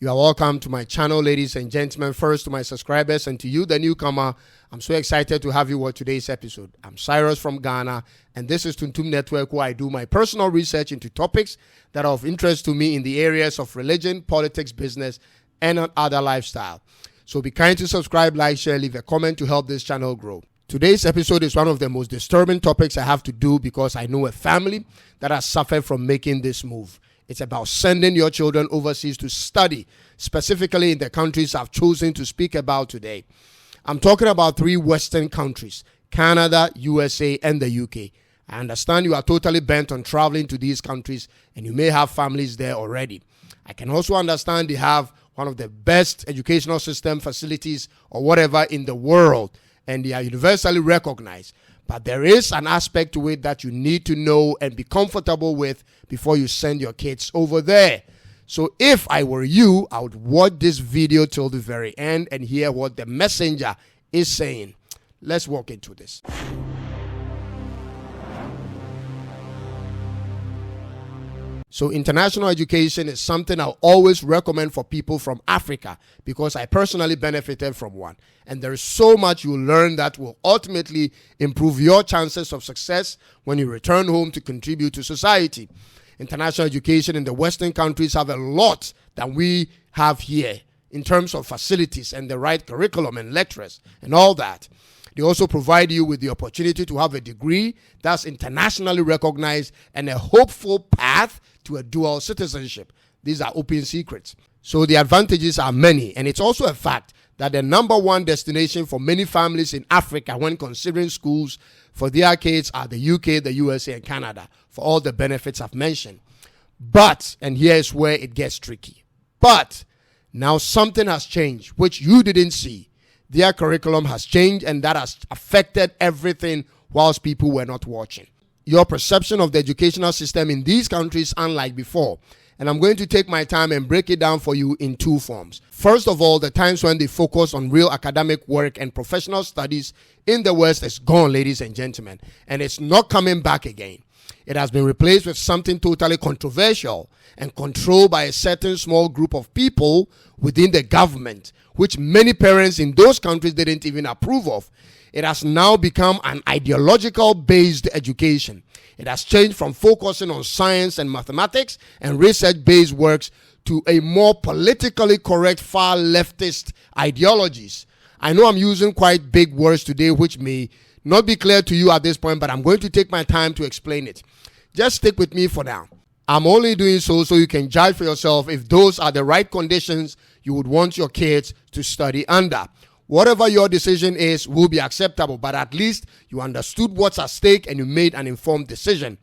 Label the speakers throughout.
Speaker 1: You are welcome to my channel, ladies and gentlemen. First, to my subscribers, and to you, the newcomer, I'm so excited to have you watch today's episode. I'm Cyrus from Ghana, and this is Tuntum Network, where I do my personal research into topics that are of interest to me in the areas of religion, politics, business, and other lifestyle. So be kind to subscribe, like, share, leave a comment to help this channel grow. Today's episode is one of the most disturbing topics I have to do because I know a family that has suffered from making this move. It's about sending your children overseas to study, specifically in the countries I've chosen to speak about today. I'm talking about 3 Western countries: Canada, USA, and the UK. I understand you are totally bent on traveling to these countries and you may have families there already. I can also understand they have one of the best educational system facilities or whatever in the world, and they are universally recognized. But there is an aspect to it that you need to know and be comfortable with before you send your kids over there. So if I were you, I would watch this video till the very end and hear what the messenger is saying. Let's walk into this. So international education is something I'll always recommend for people from Africa because I personally benefited from one. And there is so much you'll learn that will ultimately improve your chances of success when you return home to contribute to society. International education in the Western countries have a lot that we have here in terms of facilities and the right curriculum and lecturers and all that. They also provide you with the opportunity to have a degree that's internationally recognized and a hopeful path to a dual citizenship. These are open secrets. So the advantages are many, and it's also a fact that the number one destination for many families in Africa when considering schools for their kids are the UK, the USA, and Canada for all the benefits I've mentioned. But, and here's where it gets tricky, but now something has changed which you didn't see. Their curriculum has changed, and that has affected everything whilst people were not watching. Your perception of the educational system in these countries unlike before. And I'm going to take my time and break it down for you in 2 forms. First of all, the times when they focus on real academic work and professional studies in the West is gone, ladies and gentlemen. And it's not coming back again. It has been replaced with something totally controversial and controlled by a certain small group of people within the government, which many parents in those countries didn't even approve of. It has now become an ideological-based education. It has changed from focusing on science and mathematics and research-based works to a more politically correct, far leftist ideologies. I know I'm using quite big words today, which may not be clear to you at this point, but I'm going to take my time to explain it. Just stick with me for now. I'm only doing so you can judge for yourself if those are the right conditions you would want your kids to study under. Whatever your decision is will be acceptable, but at least you understood what's at stake and you made an informed decision.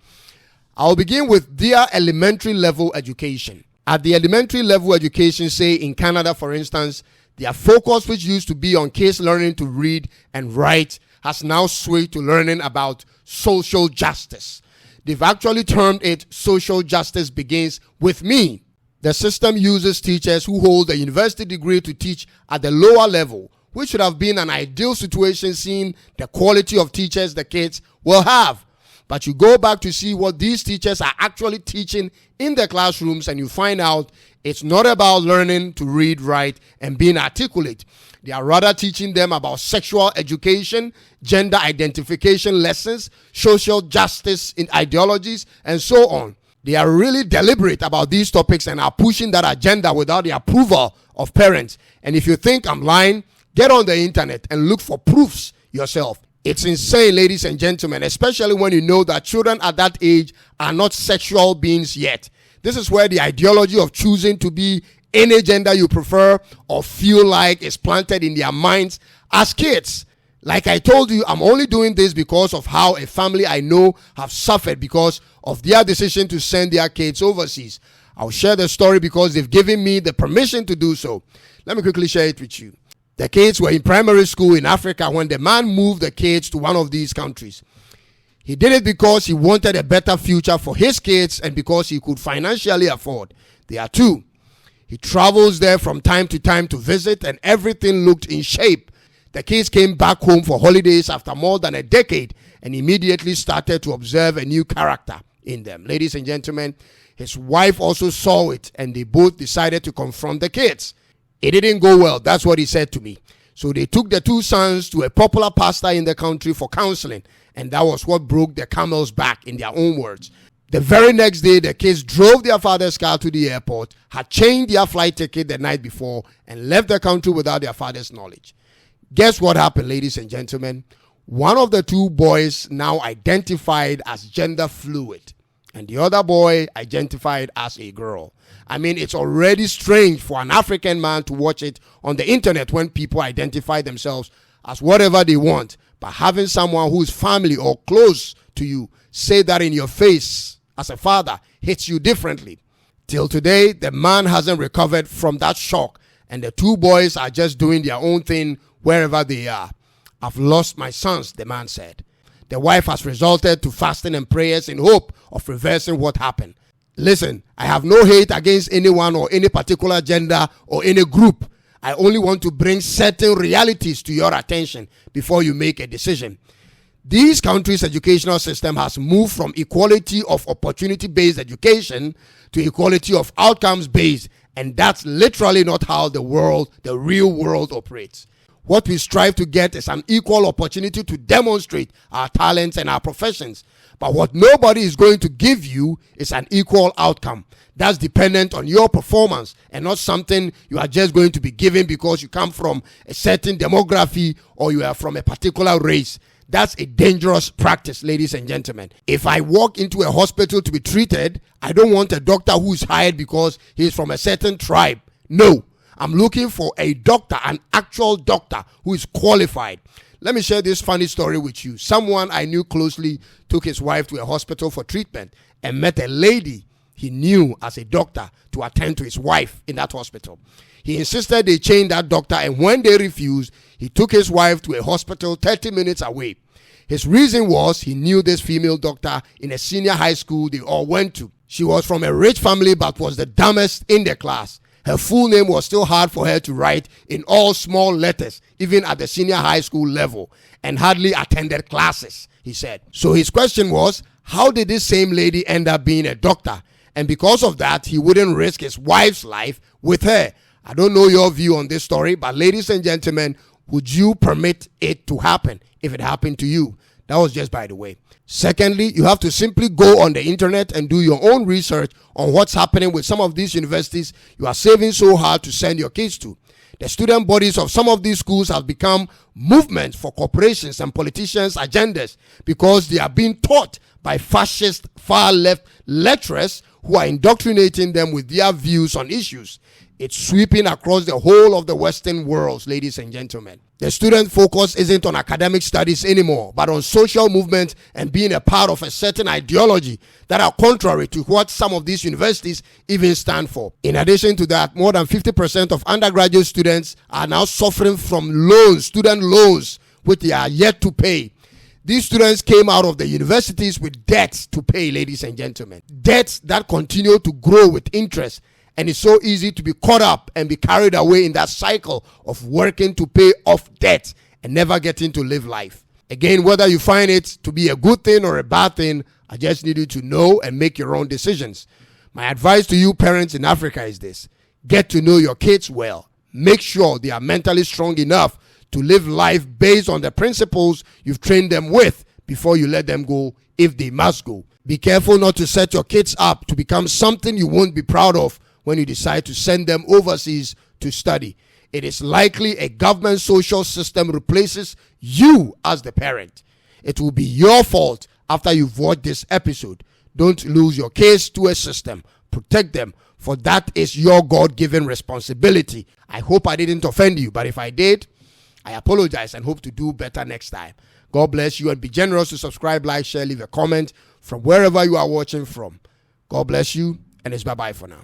Speaker 1: I'll begin with their elementary level education. At the elementary level education, say in Canada, for instance, their focus, which used to be on kids learning to read and write, has now switched to learning about social justice. They've actually termed it Social Justice Begins With Me. The system uses teachers who hold a university degree to teach at the lower level, which should have been an ideal situation seeing the quality of teachers the kids will have. But you go back to see what these teachers are actually teaching in the classrooms and you find out it's not about learning to read, write, and being articulate. They are rather teaching them about sexual education, gender identification lessons, social justice in ideologies, and so on. They are really deliberate about these topics and are pushing that agenda without the approval of parents. And if you think I'm lying, get on the internet and look for proofs yourself. It's insane, ladies and gentlemen, especially when you know that children at that age are not sexual beings yet. This is where the ideology of choosing to be any gender you prefer or feel like is planted in their minds as kids. Like I told you, I'm only doing this because of how a family I know have suffered because of their decision to send their kids overseas. I'll share the story because they've given me the permission to do so. Let me quickly share it with you. The kids were in primary school in Africa when the man moved the kids to one of these countries. He did it because he wanted a better future for his kids and because he could financially afford. There are 2. He travels there from time to time to visit and everything looked in shape. The kids came back home for holidays after more than a decade and immediately started to observe a new character in them. Ladies and gentlemen, His wife also saw it, and they both decided to confront the kids. It didn't go well. That's what he said to me. So they took the two sons to a popular pastor in the country for counseling, and that was what broke the camel's back, in their own words. The very next day, the kids drove their father's car to the airport, had changed their flight ticket the night before, and left the country without their father's knowledge. Guess what happened, ladies and gentlemen? One of the two boys now identified as gender fluid, and the other boy identified as a girl. I mean, it's already strange for an African man to watch it on the internet when people identify themselves as whatever they want. But having someone who's family or close to you say that in your face as a father hits you differently. Till today, the man hasn't recovered from that shock, and the two boys are just doing their own thing wherever they are. I've lost my sons, the man said. The wife has resorted to fasting and prayers in hope of reversing what happened. Listen, I have no hate against anyone or any particular gender or any group. I only want to bring certain realities to your attention before you make a decision. These countries' educational system has moved from equality of opportunity-based education to equality of outcomes-based, and that's literally not how the real world operates. What we strive to get is an equal opportunity to demonstrate our talents and our professions. But what nobody is going to give you is an equal outcome. That's dependent on your performance and not something you are just going to be given because you come from a certain demography or you are from a particular race. That's a dangerous practice, ladies and gentlemen. If I walk into a hospital to be treated, I don't want a doctor who is hired because he is from a certain tribe. No, I'm looking for a doctor, an actual doctor who is qualified. Let me share this funny story with you. Someone I knew closely took his wife to a hospital for treatment and met a lady he knew as a doctor to attend to his wife in that hospital. He insisted they change that doctor, and when they refused, he took his wife to a hospital 30 minutes away. His reason was he knew this female doctor in a senior high school they all went to. She was from a rich family but was the dumbest in the class. Her full name was still hard for her to write in all small letters, even at the senior high school level, and hardly attended classes, he said. So his question was, how did this same lady end up being a doctor? And because of that, he wouldn't risk his wife's life with her. I don't know your view on this story, but ladies and gentlemen, would you permit it to happen if it happened to you? That was just by the way. Secondly, you have to simply go on the internet and do your own research on what's happening with some of these universities you are saving so hard to send your kids to. The student bodies of some of these schools have become movements for corporations and politicians' agendas because they are being taught by fascist far-left lecturers who are indoctrinating them with their views on issues. It's sweeping across the whole of the Western world, ladies and gentlemen. The student focus isn't on academic studies anymore, but on social movement and being a part of a certain ideology that are contrary to what some of these universities even stand for. In addition to that, more than 50% of undergraduate students are now suffering from loans, student loans, which they are yet to pay. These students came out of the universities with debts to pay, ladies and gentlemen. Debts that continue to grow with interest. And it's so easy to be caught up and be carried away in that cycle of working to pay off debt and never getting to live life. Again, whether you find it to be a good thing or a bad thing, I just need you to know and make your own decisions. My advice to you parents in Africa is this. Get to know your kids well. Make sure they are mentally strong enough to live life based on the principles you've trained them with before you let them go if they must go. Be careful not to set your kids up to become something you won't be proud of when you decide to send them overseas to study. It is likely a government social system replaces you as the parent. It will be your fault after you've watched this episode. Don't lose your kids to a system. Protect them, for that is your God-given responsibility. I hope I didn't offend you, but if I did, I apologize and hope to do better next time. God bless you, and be generous to subscribe, like, share, leave a comment from wherever you are watching from. God bless you, and it's bye-bye for now.